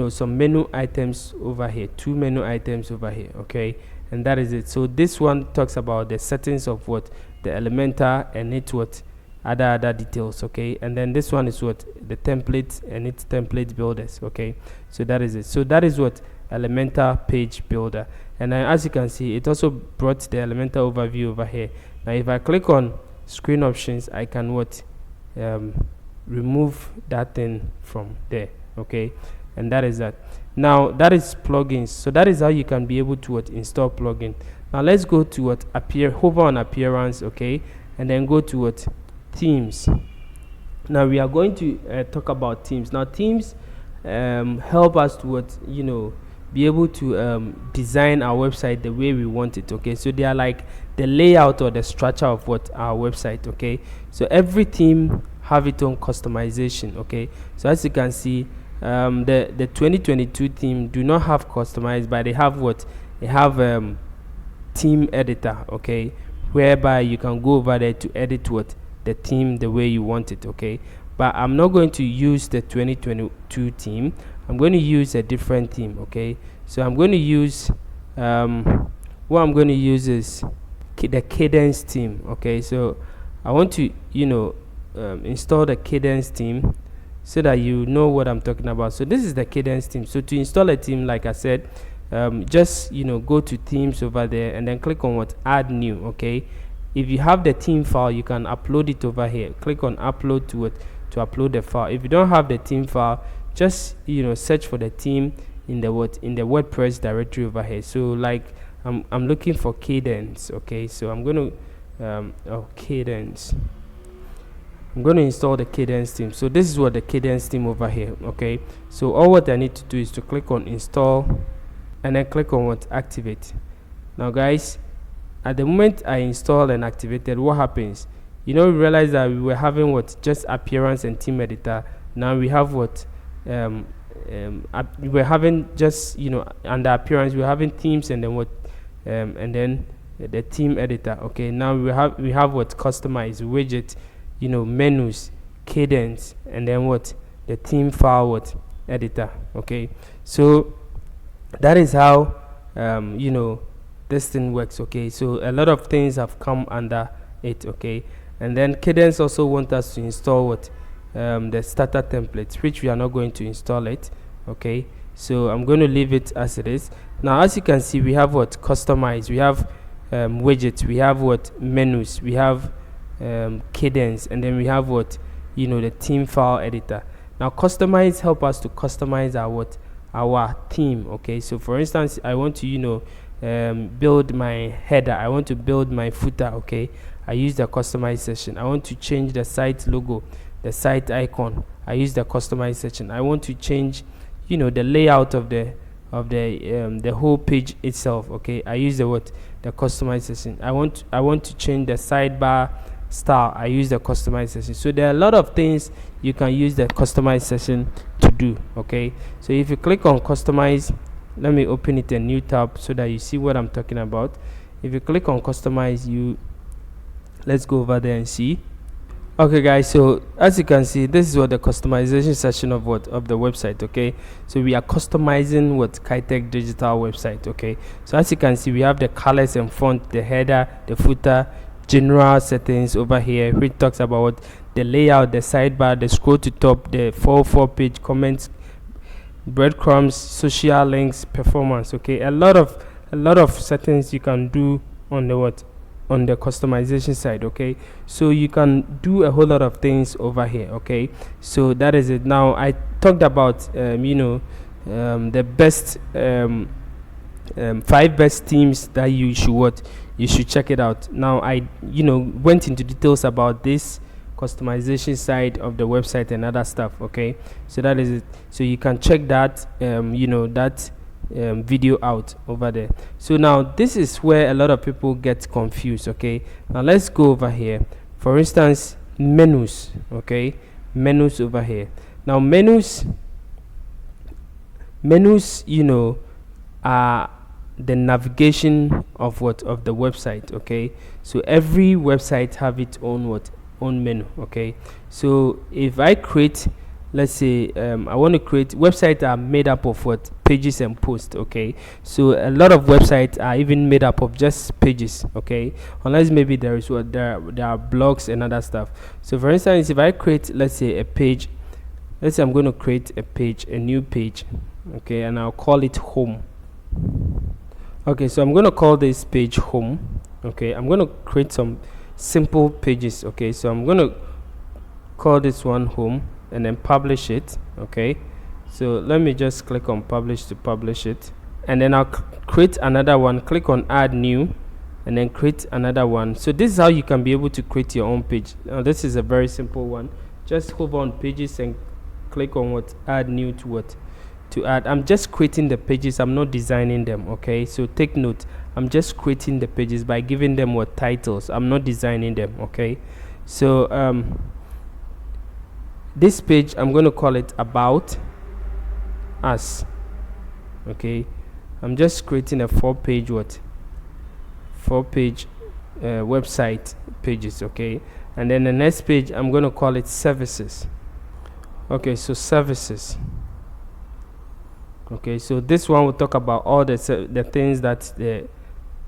some menu items over here, 2 menu items over here. Okay, and that is it. So this one talks about the settings of what the Elementor and its what other details. Okay, and then this one is what the template and its template builders. Okay, so that is it. So that is what Elementor page builder. And then as you can see, it also brought the Elementor overview over here. Now if I click on screen options, I can what remove that thing from there. Okay, and that is that. Now that is plugins. So that is how you can be able to install plugin. Now let's go to hover on appearance. Okay, and then go to themes. Now we are going to talk about themes. Now themes help us to be able to design our website the way we want it. Okay, so they are like the layout or the structure of our website. Okay, so every theme have its own customization. Okay, so as you can see, the 2022 theme do not have customized, but they have theme editor. Okay, whereby you can go over there to edit the theme the way you want it. Okay, but I'm not going to use the 2022 theme. I'm going to use a different theme. Okay, so I'm going to use what I'm going to use is the Cadence theme. Okay, so I want to install the Cadence theme so that you know what I'm talking about. So this is the Cadence theme. So to install a theme, like I said, just go to themes over there and then click on add new. Okay, if you have the theme file, you can upload it over here. Click on upload to upload the file. If you don't have the theme file, just search for the theme in the WordPress directory over here. So like I'm looking for Cadence. Okay, so I'm going to Cadence. I'm going to install the Cadence theme. So this is what the Cadence theme over here. Okay, so all what I need to do is to click on install and then click on activate. Now guys, at the moment I install and activated, what happens? We realize that we were having just appearance and theme editor. Now we have we were having just under appearance we were having themes and then and then the theme editor. Okay, now we have customized widget, menus, Cadence, and then the theme file editor. Okay, so that is how this thing works. Okay, so a lot of things have come under it. Okay, and then Cadence also want us to install the starter templates, which we are not going to install it. Okay, so I'm going to leave it as it is. Now as you can see, we have customize, we have widgets, we have menus, we have Cadence, and then we have the theme file editor. Now customize help us to customize our theme. Okay, so for instance, I want to build my header, I want to build my footer. Okay, I use the customize section. I want to change the site logo, the site icon, I use the customize section. I want to change the layout of the whole page itself. Okay, I use the customize section. I want to change the sidebar style, I use the customize section. So there are a lot of things you can use the customize section to do. Okay, so if you click on customize, let me open it a new tab so that you see what I'm talking about. If you click on customize, let's go over there and see. Okay guys, so as you can see, this is the customization section of the website. Okay, so we are customizing Kitech Digital website. Okay, so as you can see, we have the colors and font, the header, the footer, general settings over here, which talks about the layout, the sidebar, the scroll to top, the 404 page, comments, breadcrumbs, social links, performance. Okay, a lot of settings you can do on the customization side. Okay, so you can do a whole lot of things over here. Okay, so that is it. Now I talked about the best 5 best themes that you should check it out. Now I went into details about this customization side of the website and other stuff. Okay, so that is it. So you can check that video out over there. So now this is where a lot of people get confused. Okay, now let's go over here. For instance, menus. Okay, menus over here. Now menus are the navigation of the website. Okay, so every website have its own menu. Okay, so if I create let's say I want to create websites are made up of what, pages and posts. Okay, so a lot of websites are even made up of just pages. Okay, unless maybe there is what there are blogs and other stuff. So for instance, if I create, let's say, a page, let's say I'm going to create a page, a new page. Okay, and I'll call it home. Okay, so I'm going to call this page home. Okay, I'm going to create some simple pages. Okay, so I'm going to call this one home and then publish it. Okay, so let me just click on publish to publish it, and then I'll create another one, click on add new, and then create another one. So this is how you can be able to create your own page. Now this is a very simple one. Just hover on pages and click on what, add new to what, to add. I'm just creating the pages, I'm not designing them. Okay, so take note, I'm just creating the pages by giving them what, titles. I'm not designing them. Okay, so this page, I'm going to call it about us. Okay, I'm just creating a 4-page website pages. Okay, and then the next page, I'm going to call it services. Okay, so services. Okay, so this one will talk about all the things that the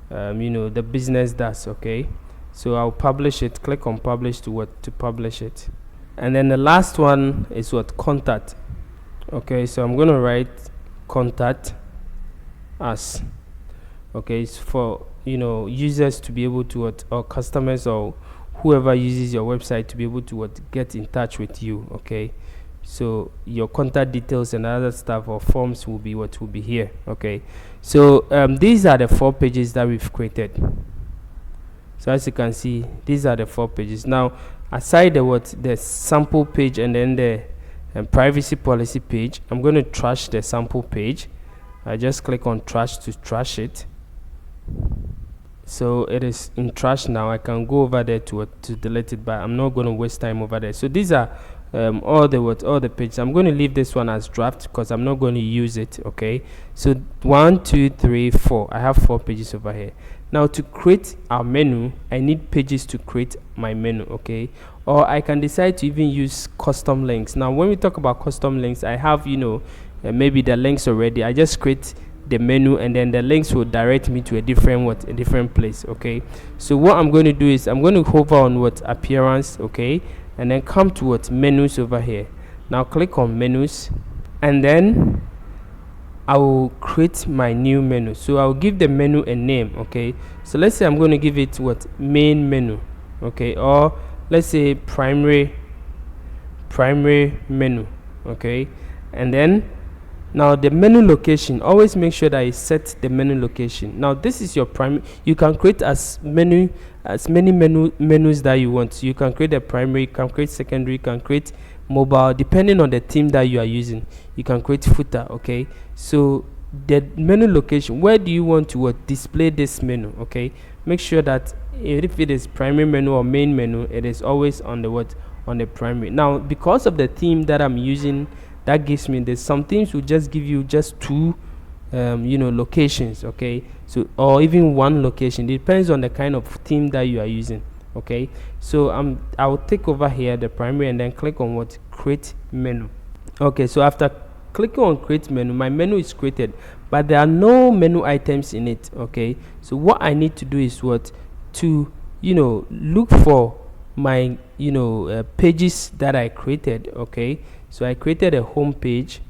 the business does. Okay, so I'll publish it, click on publish to what, to publish it. And then the last one is what, contact. Okay, so I'm going to write contact us. Okay, it's for users to be able to what, or customers or whoever uses your website to be able to what, get in touch with you. Okay, so your contact details and other stuff or forms will be what will be here. Okay, so these are the 4 pages that we've created. So as you can see, these are the 4 pages. Now aside the sample page and then the privacy policy page, I'm going to trash the sample page. I just click on trash to trash it. So it is in trash now. I can go over there to delete it, but I'm not going to waste time over there. So these are all the pages. I'm going to leave this one as draft because I'm not going to use it. Okay, so 1 2 3 4, I have 4 pages over here. Now to create our menu, I need pages to create my menu. Okay, or I can decide to even use custom links. Now when we talk about custom links, I have maybe the links already. I just create the menu and then the links will direct me to a different place. Okay, so what I'm going to do is I'm going to hover on appearance. Okay, and then come to menus over here. Now click on menus, and then I will create my new menu. So I'll give the menu a name. Okay, so let's say I'm going to give it main menu. Okay, or let's say primary menu. Okay, and then now the menu location, always make sure that you set the menu location. Now this is your primary. You can create as many menus that you want. So you can create a primary, you can create secondary, you can create mobile, depending on the theme that you are using. You can create footer. Okay, so the menu location, where do you want to display this menu? Okay, make sure that if it is primary menu or main menu, it is always on the on the primary. Now because of the theme that I'm using, that gives me this. Some themes will just give you just 2 locations. Okay, so or even 1 location, depends on the kind of theme that you are using. Okay, so I will take over here the primary and then click on create menu. Okay, so after clicking on create menu, my menu is created, but there are no menu items in it. Okay, so what I need to do is to look for my pages that I created. Okay, so I created a home page.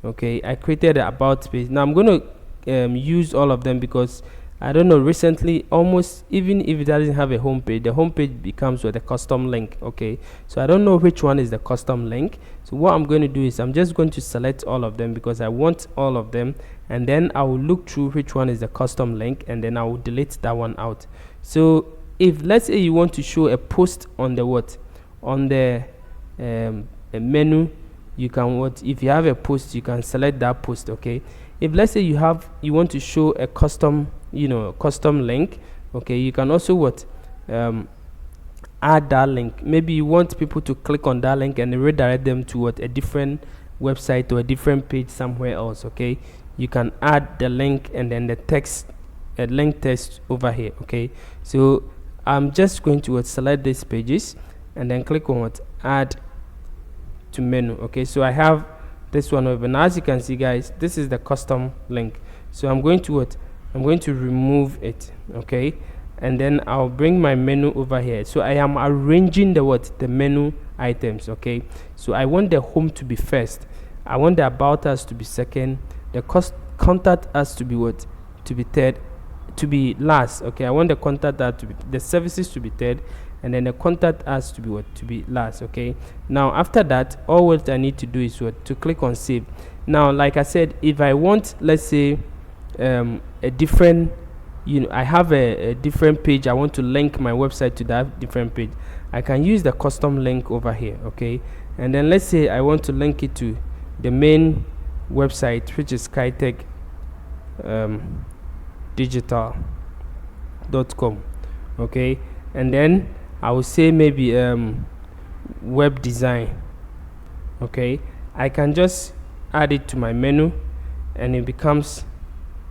Okay, I created an about page. Now I'm going to use all of them because I don't know, recently almost even if it doesn't have a home page, the home page becomes with a custom link. Okay, so I don't know which one is the custom link. So what I'm going to do is I'm just going to select all of them because I want all of them, and then I will look through which one is the custom link, and then I will delete that one out. So if let's say you want to show a post on the menu, you can if you have a post, you can select that post. Okay, if let's say you want to show a custom link, okay, you can also add that link. Maybe you want people to click on that link and redirect them to a different website or a different page somewhere else. Okay, you can add the link and then the text, link text over here. Okay, so I'm just going to select these pages and then click on add to menu. Okay, so I have this one over. Now as you can see, guys, this is the custom link. So I'm going to remove it. Okay, and then I'll bring my menu over here. So I am arranging the menu items. Okay, so I want the home to be first, I want the about us to be second, the contact us to be third, to be last. Okay, I want the contact us to be, the services to be third, and then the contact us to be last. Okay, now after that, all what I need to do is to click on save. Now like I said, if I want, let's say a different, I have a different page, I want to link my website to that different page, I can use the custom link over here. Okay, and then let's say I want to link it to the main website, which is Kitech digital.com. okay, and then I will say maybe web design. Okay, I can just add it to my menu, and it becomes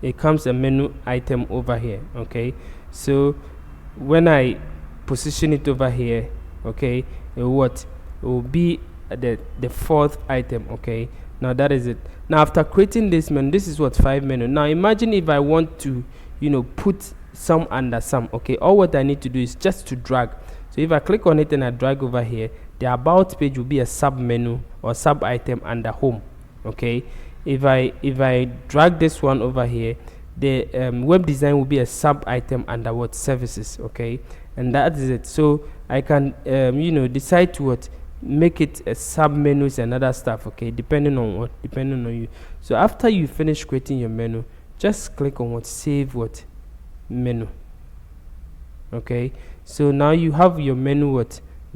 a menu item over here. Okay, so when I position it over here, okay, it will be the fourth item. Okay, now that is it. Now after creating this menu, this is 5 menu. Now imagine if I want to put some under some. Okay, all what I need to do is just to drag. So if I click on it and I drag over here, the about page will be a sub menu or sub item under home. Okay, if I drag this one over here, the web design will be a sub item under services. Okay, and that is it. So I can decide to make it a sub menus and other stuff. Okay, depending on you. So after you finish creating your menu, just click on save menu. Okay, so now you have your menu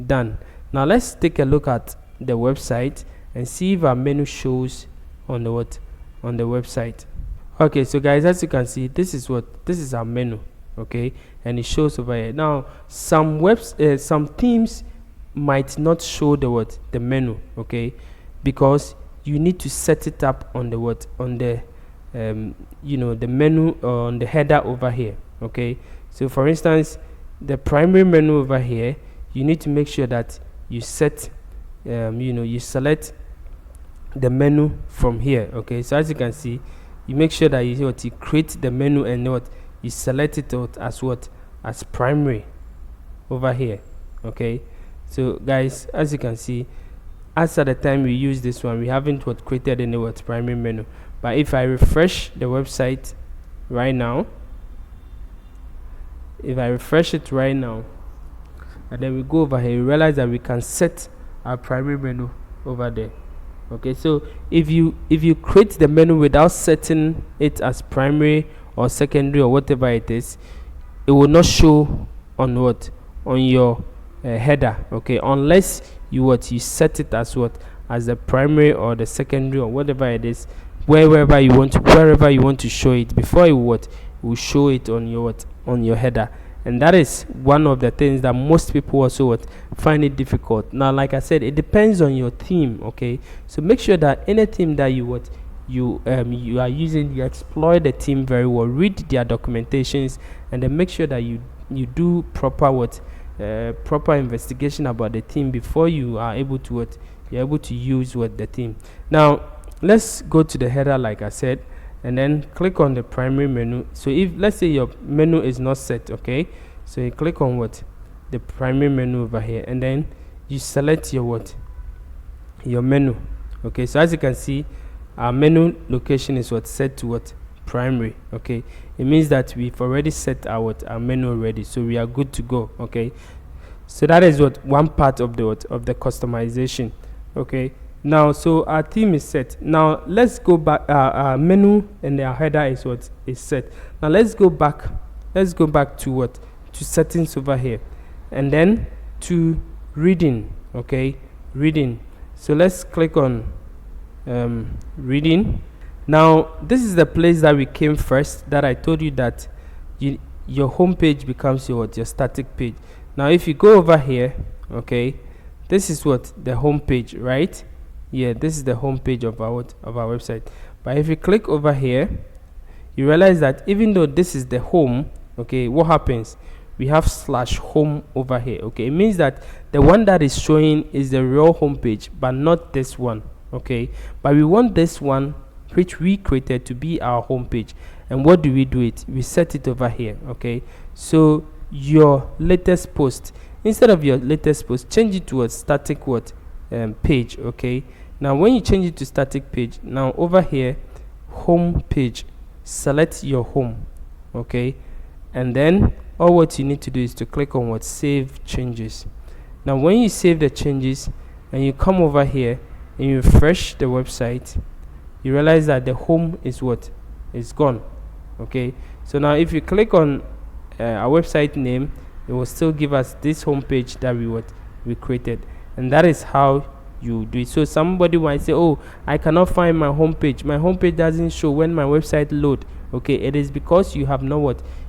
done. Now let's take a look at the website and see if our menu shows on the website. Okay, so guys, as you can see, this is our menu. Okay, and it shows over here. Now some themes might not show the menu. Okay, because you need to set it up on the the menu on the header over here. Okay, so for instance, the primary menu over here, you need to make sure that you set you select the menu from here. Okay, so as you can see, you make sure that you create the menu and you select it as primary over here. Okay, so guys, as you can see, as at the time we use this one, we haven't created any primary menu. But if I refresh the website right now, and then we go over here, you realize that we can set our primary menu over there. Okay, so if you create the menu without setting it as primary or secondary or whatever it is, it will not show on your header. Okay, unless you set it as as the primary or the secondary or whatever it is, wherever you want to show it, before you will show it on your header. And that is one of the things that most people also find it difficult. Now, like I said, it depends on your theme. Okay, so make sure that any theme that you are using, you explore the theme very well, read their documentations, and then make sure that you do proper investigation about the theme before you are able to use the theme. Now let's go to the header, like I said, and then click on the primary menu. So if let's say your menu is not set, okay, so you click on the primary menu over here, and then you select your menu. Okay, so as you can see, our menu location is set to primary. Okay, it means that we've already set our menu already, so we are good to go. Okay, so that is one part of the customization. Okay, now so our theme is set. Now let's go back. Our menu and our header is set. Now let's go back to settings over here, and then to reading. Okay, reading. So let's click on reading. Now this is the place that we came first, that I told you that your home page becomes your static page. Now if you go over here, okay, this is the home page, right? Yeah, this is the home page of our website. But if you click over here, you realize that even though this is the home, okay, what happens we have /home over here. Okay, it means that the one that is showing is the real home page, but not this one. Okay, but we want this one which we created to be our home page. And what do? It we set it over here. Okay, so your latest post, instead of your latest post, change it to a static page. Okay, now when you change it to static page, now over here, home page, select your home. Okay, and then all what you need to do is to click on save changes. Now when you save the changes and you come over here and you refresh the website, you realize that the home is gone. Okay, so now if you click on our website name, it will still give us this home page that we created. And that is how you do it. So somebody might say, oh, I cannot find my home page doesn't show when my website load. Okay, it is because you have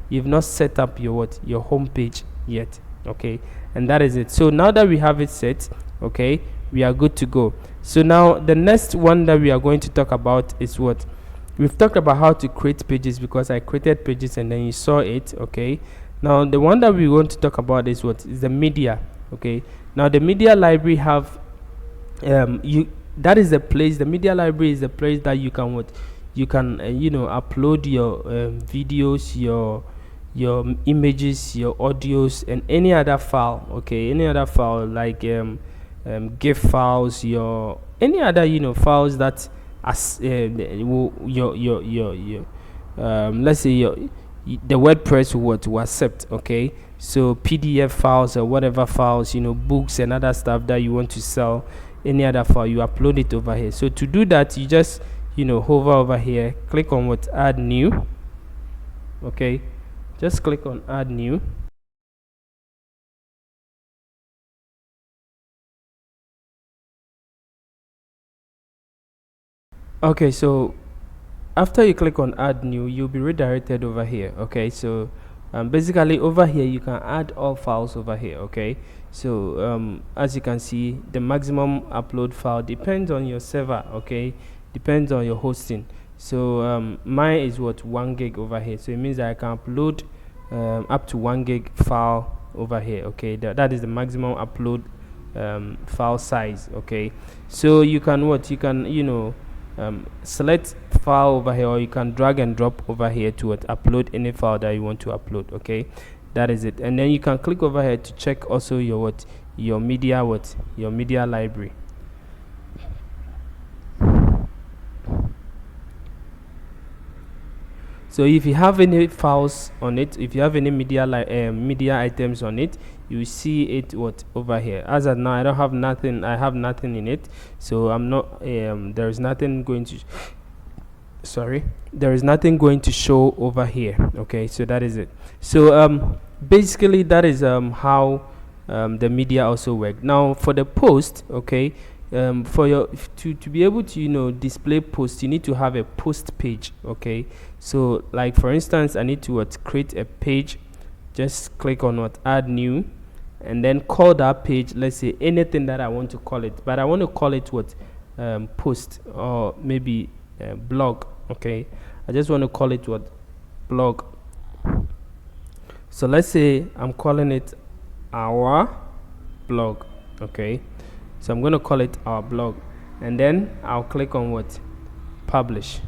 you've not set up your home page yet. Okay, and that is it. So now that we have it set, okay, we are good to go. So now the next one that we are going to talk about is we've talked about how to create pages, because I created pages and then you saw it. Okay, now the one that we want to talk about is the media. Okay, now the media library have that is the place. The media library is the place that you can upload your videos, your images, your audios, and any other file. Okay, any other file like GIF files, any other files that as let's say the WordPress will accept. Okay, so PDF files or whatever files, books and other stuff that you want to sell, any other file, you upload it over here. So to do that, you just hover over here, click on add new. Okay, just click on add new. Okay, so after you click on add new, you'll be redirected over here. Okay, so basically over here you can add all files over here. Okay, so as you can see, the maximum upload file depends on your server. Okay, depends on your hosting. So mine is 1 gig over here, so it means that I can upload up to 1 gig file over here. Okay, that is the maximum upload file size. Okay, so you can select file over here, or you can drag and drop over here to upload any file that you want to upload. Okay, that is it. And then you can click over here to check also your media library. So if you have any files on it, if you have any media items on it, you see it over here. As of now, I don't have nothing. I have nothing in it, so I'm not. There is nothing going to. There is nothing going to show over here. Okay, so that is it. So basically that is how the media also work. Now for the post, okay, for to be able to display post, you need to have a post page. Okay, so like for instance, I need to create a page. Just click on add new, and then call that page, let's say anything that I want to call it, but I want to call it post, or maybe blog. Okay, I just want to call it blog. So let's say I'm calling it our blog. Okay, so I'm going to call it our blog, and then I'll click on publish.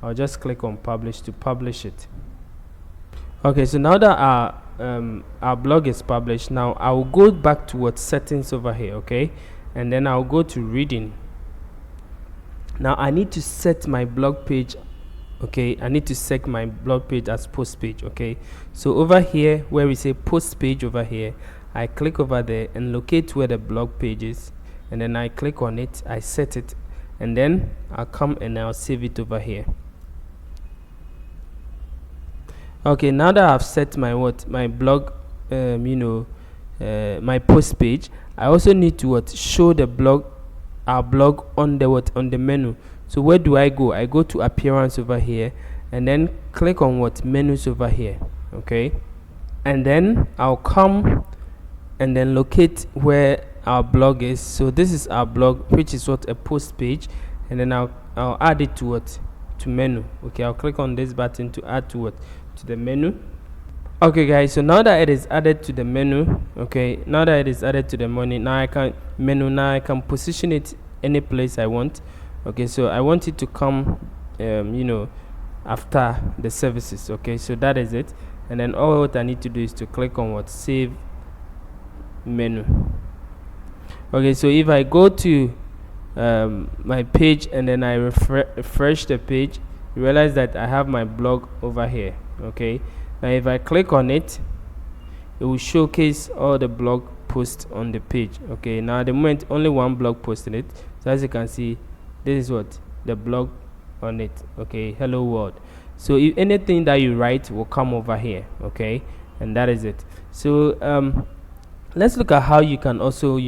I'll just click on publish to publish it. Okay, so now that our blog is published, now I will go back to settings over here. Okay, and then I'll go to reading. Now I need to set my blog page. Okay, I need to set my blog page as post page. Okay, so over here where we say post page over here, I click over there and locate where the blog page is, and then I click on it, I set it, and then I'll come and I'll save it over here. Okay, now that I've set my my blog, my post page, I also need to show the our blog on the menu. So where do I go? I go to appearance over here, and then click on menus over here. Okay, and then I'll come and then locate where our blog is. So this is our blog, which is a post page, and then I'll add it to menu. Okay, I'll click on this button to add to the menu. Okay guys, so now that it is added to the menu, okay, now that it is added to the menu, now I can position it any place I want. Okay, so I want it to come after the services. Okay, so that is it. And then all what I need to do is to click on what save menu. Okay, so if I go to my page and then I refresh the page, you realize that I have my blog over here. Okay, now if I click on it, it will showcase all the blog posts on the page. Okay, now at the moment only one blog post in it, so as you can see, this is what the blog on it. Okay, hello world. So if anything that you write will come over here. Okay, and that is it. So let's look at how you can also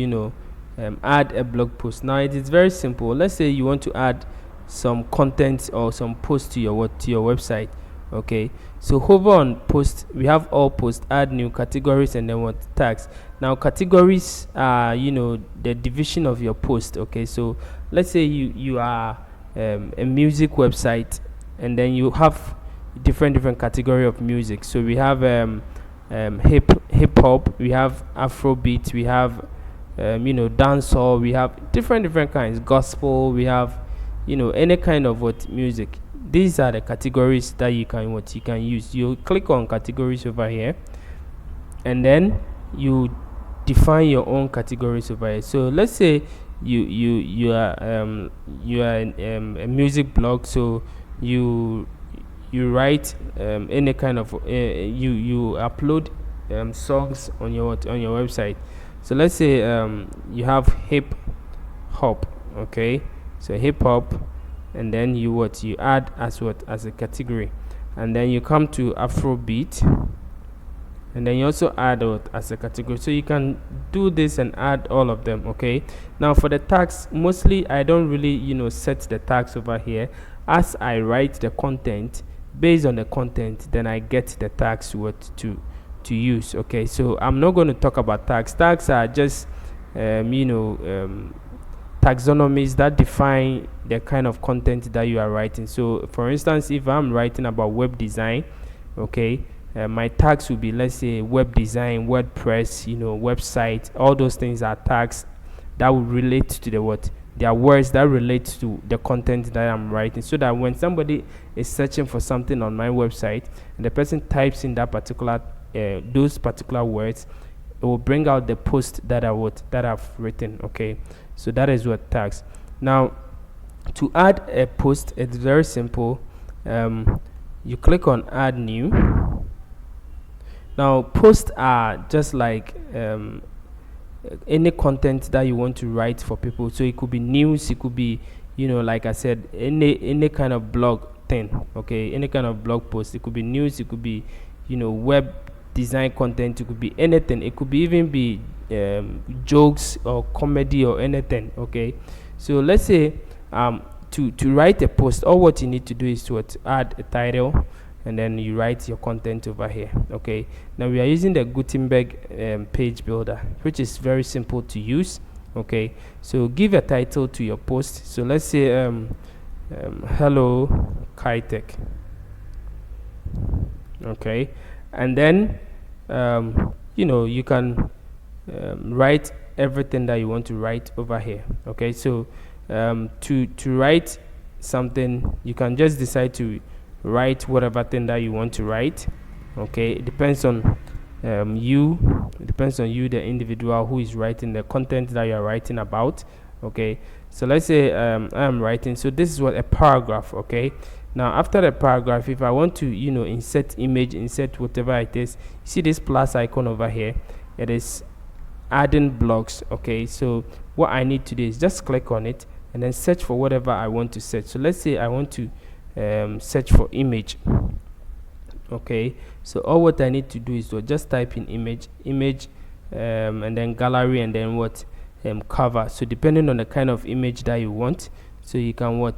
add a blog post. Now it is very simple. Let's say you want to add some content or some post to your website. Okay, so hover on post. We have all post, add new categories, and then what tags. Now categories are the division of your post. Okay, so let's say you are a music website, and then you have different category of music. So we have hip hop, we have Afrobeat, we have dancehall, we have different kinds, gospel, we have any kind of what music. These are the categories that you can use. You click on categories over here, and then you define your own categories over here. So let's say you are a music blog, so you write any kind of you upload songs on your website. So let's say you have hip hop. Okay, so hip hop, and then you add as a category, and then you come to Afrobeat, and then you also add as a category. So you can do this and add all of them. Okay, now for the tags, mostly I don't really set the tags over here. As I write the content, based on the content, then I get the tags to use. Okay, so I'm not going to talk about tags. Tags are just taxonomies that define the kind of content that you are writing. So for instance, if I'm writing about web design, okay, my tags will be, let's say, web design, WordPress, website. All those things are tags that will relate to they are words that relate to the content that I'm writing, so that when somebody is searching for something on my website and the person types in that particular those particular words, it will bring out the post that I've written. Okay, so that is what tags. Now to add a post, it's very simple. You click on add new. Now posts are just like any content that you want to write for people. So it could be news, it could be like I said, any kind of blog thing. Okay, any kind of blog post. It could be news, it could be web design content, it could be anything. It could be even be jokes or comedy or anything. Okay, so let's say to write a post, all what you need to do is to add a title, and then you write your content over here. Okay, now we are using the Gutenberg page builder, which is very simple to use. Okay, so give a title to your post. So let's say hello Kitech. Okay, and then you can write everything that you want to write over here. Okay, so to write something, you can just decide to write whatever thing that you want to write. Okay, it depends on you, the individual who is writing the content that you are writing about. Okay, so let's say I am writing, so this is what a paragraph. Okay, now after the paragraph, if I want to insert image, insert whatever it is, you see this plus icon over here, it is adding blocks. Okay, so what I need to do is just click on it and then search for whatever I want to search. So let's say I want to search for image. Okay, so all what I need to do is to just type in image, and then gallery, and then cover. So depending on the kind of image that you want, so you can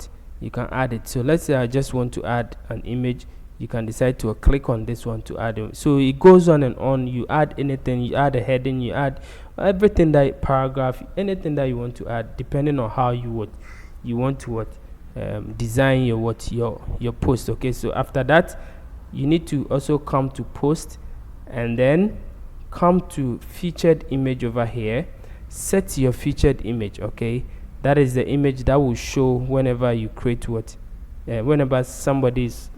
add it. So let's say I just want to add an image, you can decide to click on this one to add it. So it goes on and on. You add anything, you add a heading, you add everything, that paragraph, anything that you want to add, depending on how you want to design your post. Okay, so after that, you need to also come to post, and then come to featured image over here. Set your featured image. Okay, that is the image that will show whenever you create what whenever somebody is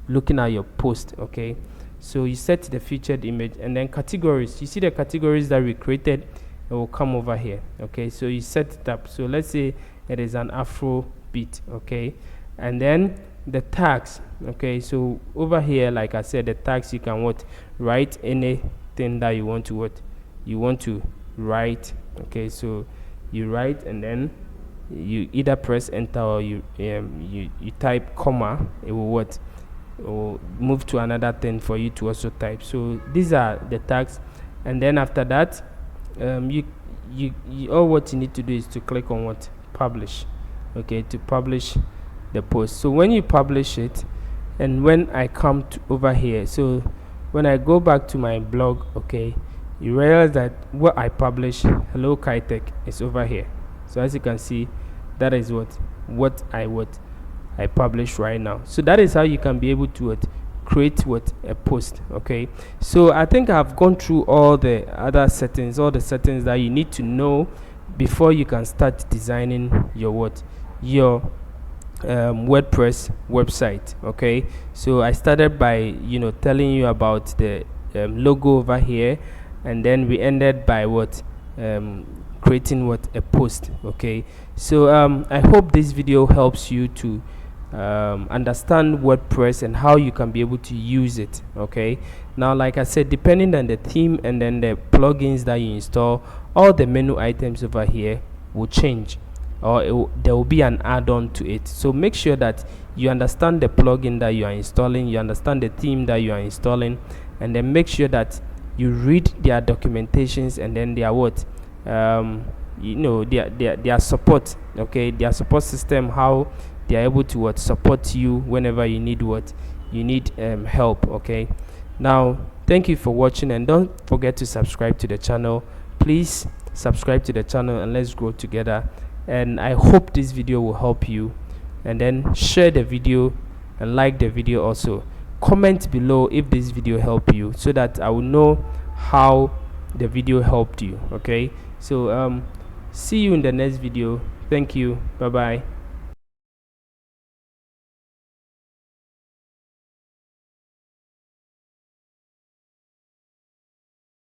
looking at your post. Okay, so you set the featured image, and then categories. You see the categories that we created, it will come over here. Okay, so you set it up. So let's say it is an Afro beat. Okay, and then the tags. Okay, so over here, like I said, the tags, you can write anything that you want to write. Okay, so you write, and then you either press enter, or you type comma. It will move to another thing for you to also type. So these are the tags, and then after that, all what you need to do is to click on publish. Okay, to publish the post. So when you publish it, and when I come over here, so when I go back to my blog, okay, you realize that what I publish, hello Kitech, is over here. So as you can see, that is what I publish right now. So that is how you can be able to create a post. Okay, so I think I've gone through all the other settings, all the settings that you need to know before you can start designing your WordPress website. Okay, so I started by telling you about the logo over here, and then we ended by creating a post. Okay, so I hope this video helps you to understand WordPress and how you can be able to use it. Okay, now like I said, depending on the theme and then the plugins that you install, all the menu items over here will change, or there will be an add-on to it. So make sure that you understand the plugin that you are installing, you understand the theme that you are installing, and then make sure that you read their documentations, and then their their support. Okay, their support system, how they are able to support you whenever you need help. Okay, now thank you for watching, and don't forget to subscribe to the channel. Please subscribe to the channel, and let's grow together. And I hope this video will help you, and then share the video and like the video. Also comment below if this video helped you, so that I will know how the video helped you. Okay, so see you in the next video. Thank you. Bye bye.